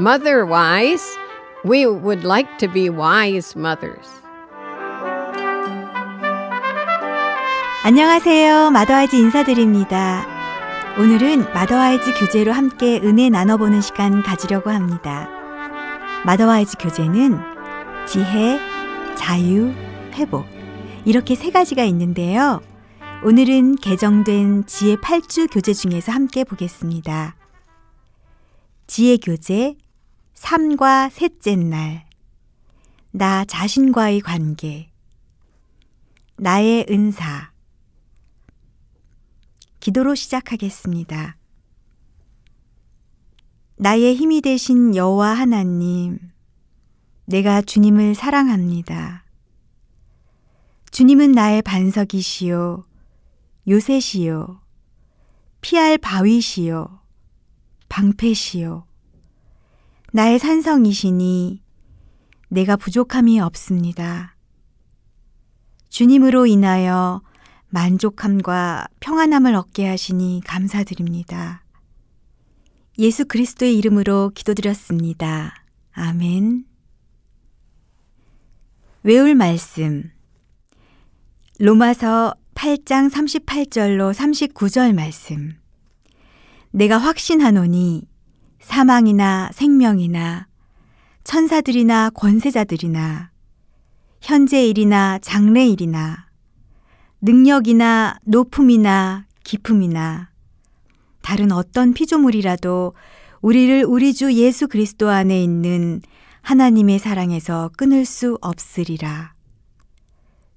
Mother wise. We would like to be wise mothers. 안녕하세요. 마더와이즈 인사드립니다. 오늘은 마더와이즈 교재로 함께 은혜 나눠보는 시간 가지려고 합니다. 마더와이즈 교재는 지혜, 자유, 회복 이렇게 세 가지가 있는데요. 오늘은 개정된 지혜 8주 교재 중에서 함께 보겠습니다. 지혜 교재 3과 셋째 날, 나 자신과의 관계, 나의 은사. 기도로 시작하겠습니다. 나의 힘이 되신 여호와 하나님, 내가 주님을 사랑합니다. 주님은 나의 반석이시요, 요새시요, 피할 바위시요, 방패시요, 나의 산성이시니 내가 부족함이 없습니다. 주님으로 인하여 만족함과 평안함을 얻게 하시니 감사드립니다. 예수 그리스도의 이름으로 기도드렸습니다. 아멘. 외울 말씀 로마서 8장 38절로 39절 말씀. 내가 확신하노니 사망이나 생명이나 천사들이나 권세자들이나 현재일이나 장래일이나 능력이나 높음이나 깊음이나 다른 어떤 피조물이라도 우리를 우리 주 예수 그리스도 안에 있는 하나님의 사랑에서 끊을 수 없으리라.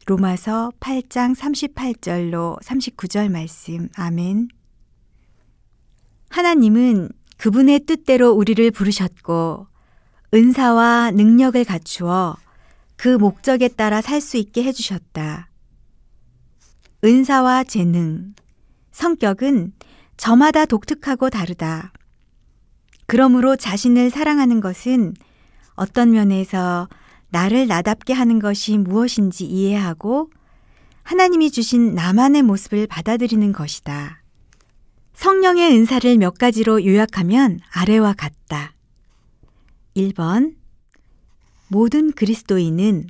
로마서 8장 38절로 39절 말씀. 아멘. 하나님은 그분의 뜻대로 우리를 부르셨고 은사와 능력을 갖추어 그 목적에 따라 살 수 있게 해주셨다. 은사와 재능, 성격은 저마다 독특하고 다르다. 그러므로 자신을 사랑하는 것은 어떤 면에서 나를 나답게 하는 것이 무엇인지 이해하고 하나님이 주신 나만의 모습을 받아들이는 것이다. 성령의 은사를 몇 가지로 요약하면 아래와 같다. 1번, 모든 그리스도인은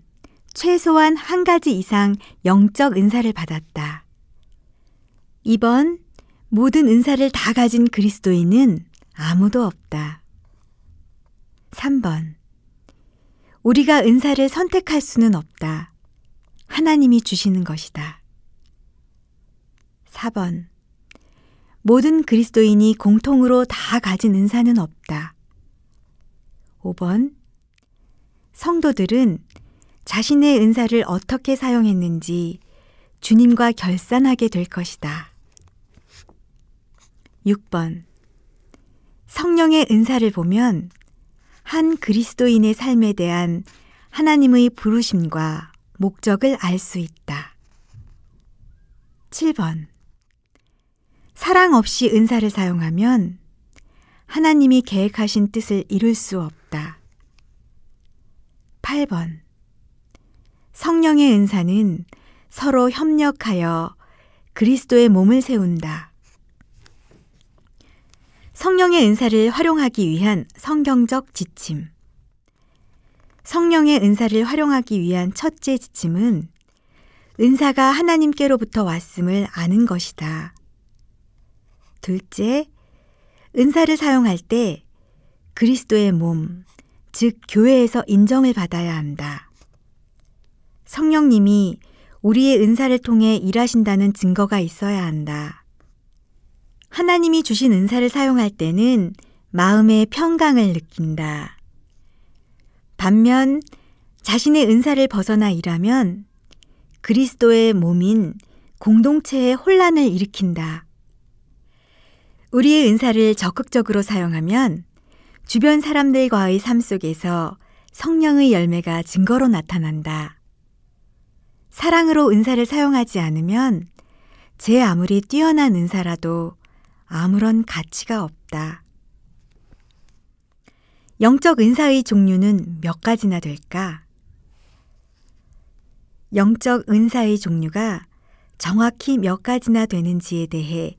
최소한 한 가지 이상 영적 은사를 받았다. 2번, 모든 은사를 다 가진 그리스도인은 아무도 없다. 3번, 우리가 은사를 선택할 수는 없다. 하나님이 주시는 것이다. 4번, 모든 그리스도인이 공통으로 다 가진 은사는 없다. 5번, 성도들은 자신의 은사를 어떻게 사용했는지 주님과 결산하게 될 것이다. 6번, 성령의 은사를 보면 한 그리스도인의 삶에 대한 하나님의 부르심과 목적을 알 수 있다. 7번, 사랑 없이 은사를 사용하면 하나님이 계획하신 뜻을 이룰 수 없다. 8번, 성령의 은사는 서로 협력하여 그리스도의 몸을 세운다. 성령의 은사를 활용하기 위한 성경적 지침. 성령의 은사를 활용하기 위한 첫째 지침은 은사가 하나님께로부터 왔음을 아는 것이다. 둘째, 은사를 사용할 때 그리스도의 몸, 즉 교회에서 인정을 받아야 한다. 성령님이 우리의 은사를 통해 일하신다는 증거가 있어야 한다. 하나님이 주신 은사를 사용할 때는 마음의 평강을 느낀다. 반면 자신의 은사를 벗어나 일하면 그리스도의 몸인 공동체의 혼란을 일으킨다. 우리의 은사를 적극적으로 사용하면 주변 사람들과의 삶 속에서 성령의 열매가 증거로 나타난다. 사랑으로 은사를 사용하지 않으면 제 아무리 뛰어난 은사라도 아무런 가치가 없다. 영적 은사의 종류는 몇 가지나 될까? 영적 은사의 종류가 정확히 몇 가지나 되는지에 대해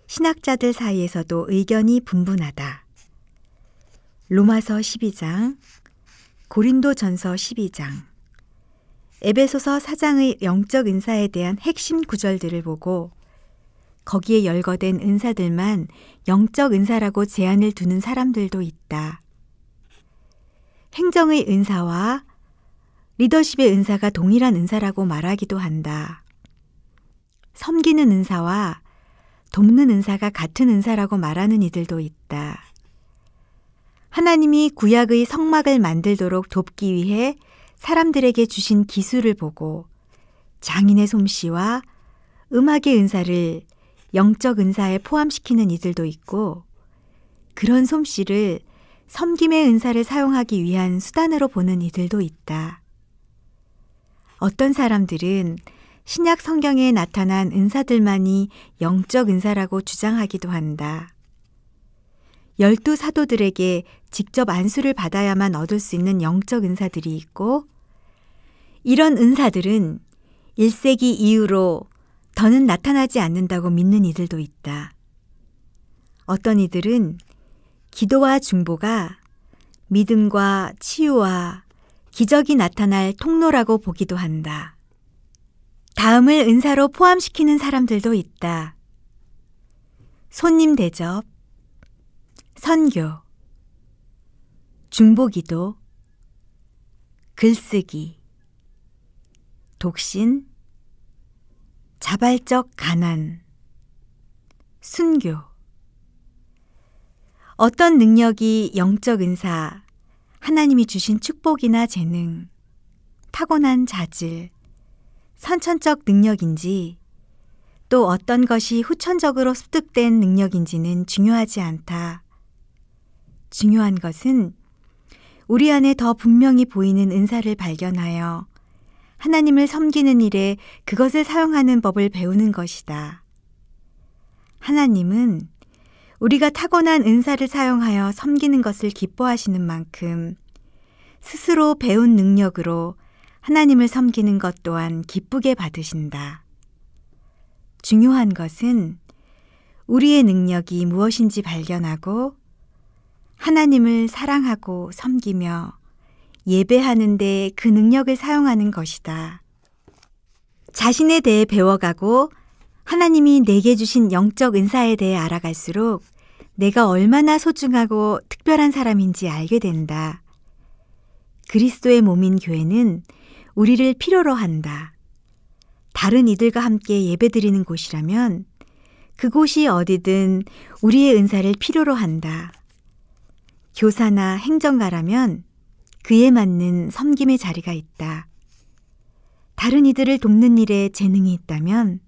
신학자들 사이에서도 의견이 분분하다. 로마서 12장, 고린도전서 12장, 에베소서 4장의 영적 은사에 대한 핵심 구절들을 보고 거기에 열거된 은사들만 영적 은사라고 제한을 두는 사람들도 있다. 행정의 은사와 리더십의 은사가 동일한 은사라고 말하기도 한다. 섬기는 은사와 돕는 은사가 같은 은사라고 말하는 이들도 있다. 하나님이 구약의 성막을 만들도록 돕기 위해 사람들에게 주신 기술을 보고 장인의 솜씨와 음악의 은사를 영적 은사에 포함시키는 이들도 있고 그런 솜씨를 섬김의 은사를 사용하기 위한 수단으로 보는 이들도 있다. 어떤 사람들은 신약 성경에 나타난 은사들만이 영적 은사라고 주장하기도 한다. 12 사도들에게 직접 안수를 받아야만 얻을 수 있는 영적 은사들이 있고 이런 은사들은 1세기 이후로 더는 나타나지 않는다고 믿는 이들도 있다. 어떤 이들은 기도와 중보가 믿음과 치유와 기적이 나타날 통로라고 보기도 한다. 다음을 은사로 포함시키는 사람들도 있다. 손님 대접, 선교, 중보기도, 글쓰기, 독신, 자발적 가난, 순교. 어떤 능력이 영적 은사, 하나님이 주신 축복이나 재능, 타고난 자질, 선천적 능력인지 또 어떤 것이 후천적으로 습득된 능력인지는 중요하지 않다. 중요한 것은 우리 안에 더 분명히 보이는 은사를 발견하여 하나님을 섬기는 일에 그것을 사용하는 법을 배우는 것이다. 하나님은 우리가 타고난 은사를 사용하여 섬기는 것을 기뻐하시는 만큼 스스로 배운 능력으로 하나님을 섬기는 것 또한 기쁘게 받으신다. 중요한 것은 우리의 능력이 무엇인지 발견하고 하나님을 사랑하고 섬기며 예배하는 데 그 능력을 사용하는 것이다. 자신에 대해 배워가고 하나님이 내게 주신 영적 은사에 대해 알아갈수록 내가 얼마나 소중하고 특별한 사람인지 알게 된다. 그리스도의 몸인 교회는 우리를 필요로 한다. 다른 이들과 함께 예배드리는 곳이라면 그곳이 어디든 우리의 은사를 필요로 한다. 교사나 행정가라면 그에 맞는 섬김의 자리가 있다. 다른 이들을 돕는 일에 재능이 있다면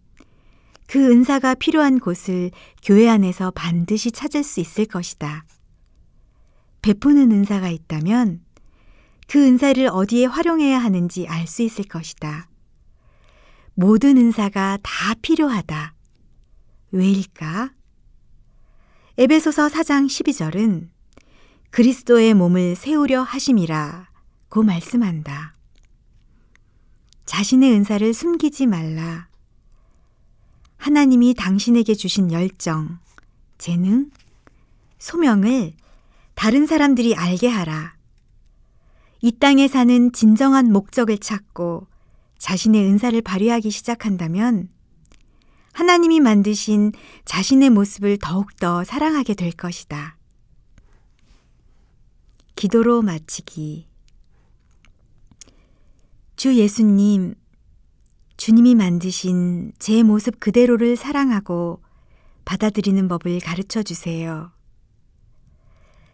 그 은사가 필요한 곳을 교회 안에서 반드시 찾을 수 있을 것이다. 베푸는 은사가 있다면 그 은사를 어디에 활용해야 하는지 알 수 있을 것이다. 모든 은사가 다 필요하다. 왜일까? 에베소서 4장 12절은 그리스도의 몸을 세우려 하심이라 고 말씀한다. 자신의 은사를 숨기지 말라. 하나님이 당신에게 주신 열정, 재능, 소명을 다른 사람들이 알게 하라. 이 땅에 사는 진정한 목적을 찾고 자신의 은사를 발휘하기 시작한다면 하나님이 만드신 자신의 모습을 더욱더 사랑하게 될 것이다. 기도로 마치기. 주 예수님, 주님이 만드신 제 모습 그대로를 사랑하고 받아들이는 법을 가르쳐 주세요.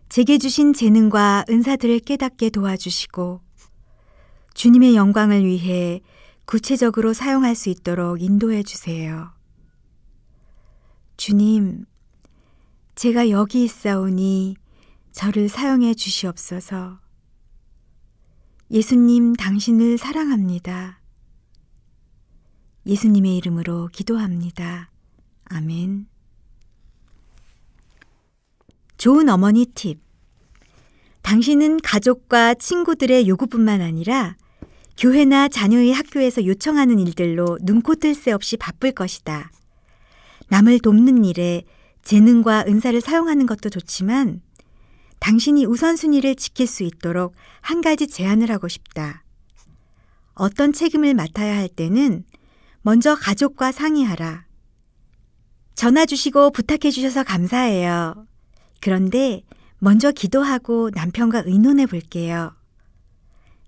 제게 주신 재능과 은사들을 깨닫게 도와주시고 주님의 영광을 위해 구체적으로 사용할 수 있도록 인도해 주세요. 주님, 제가 여기 있사오니 저를 사용해 주시옵소서. 예수님, 당신을 사랑합니다. 예수님의 이름으로 기도합니다. 아멘. 좋은 어머니 팁. 당신은 가족과 친구들의 요구뿐만 아니라 교회나 자녀의 학교에서 요청하는 일들로 눈코 뜰 새 없이 바쁠 것이다. 남을 돕는 일에 재능과 은사를 사용하는 것도 좋지만 당신이 우선순위를 지킬 수 있도록 한 가지 제안을 하고 싶다. 어떤 책임을 맡아야 할 때는 먼저 가족과 상의하라. 전화 주시고 부탁해 주셔서 감사해요. 그런데 먼저 기도하고 남편과 의논해 볼게요.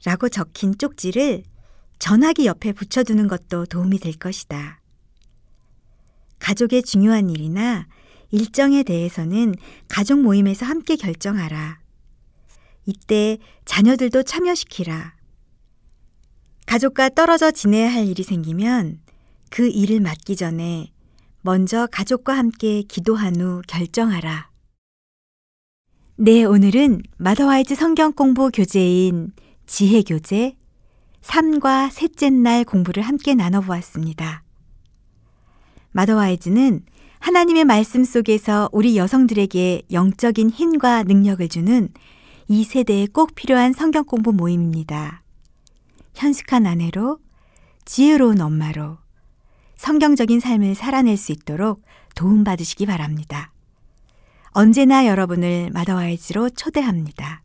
라고 적힌 쪽지를 전화기 옆에 붙여두는 것도 도움이 될 것이다. 가족의 중요한 일이나 일정에 대해서는 가족 모임에서 함께 결정하라. 이때 자녀들도 참여시키라. 가족과 떨어져 지내야 할 일이 생기면 그 일을 맡기 전에 먼저 가족과 함께 기도한 후 결정하라. 네, 오늘은 마더와이즈 성경 공부 교재인 지혜 교재 3과 셋째 날 공부를 함께 나눠보았습니다. 마더와이즈는 하나님의 말씀 속에서 우리 여성들에게 영적인 힘과 능력을 주는 이 세대에 꼭 필요한 성경 공부 모임입니다. 현숙한 아내로, 지혜로운 엄마로 성경적인 삶을 살아낼 수 있도록 도움받으시기 바랍니다. 언제나 여러분을 마더와이즈로 초대합니다.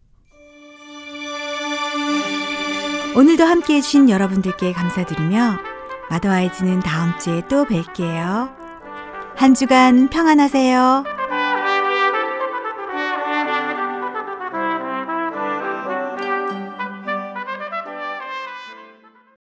오늘도 함께해 주신 여러분들께 감사드리며 마더와이즈는 다음 주에 또 뵐게요. 한 주간 평안하세요.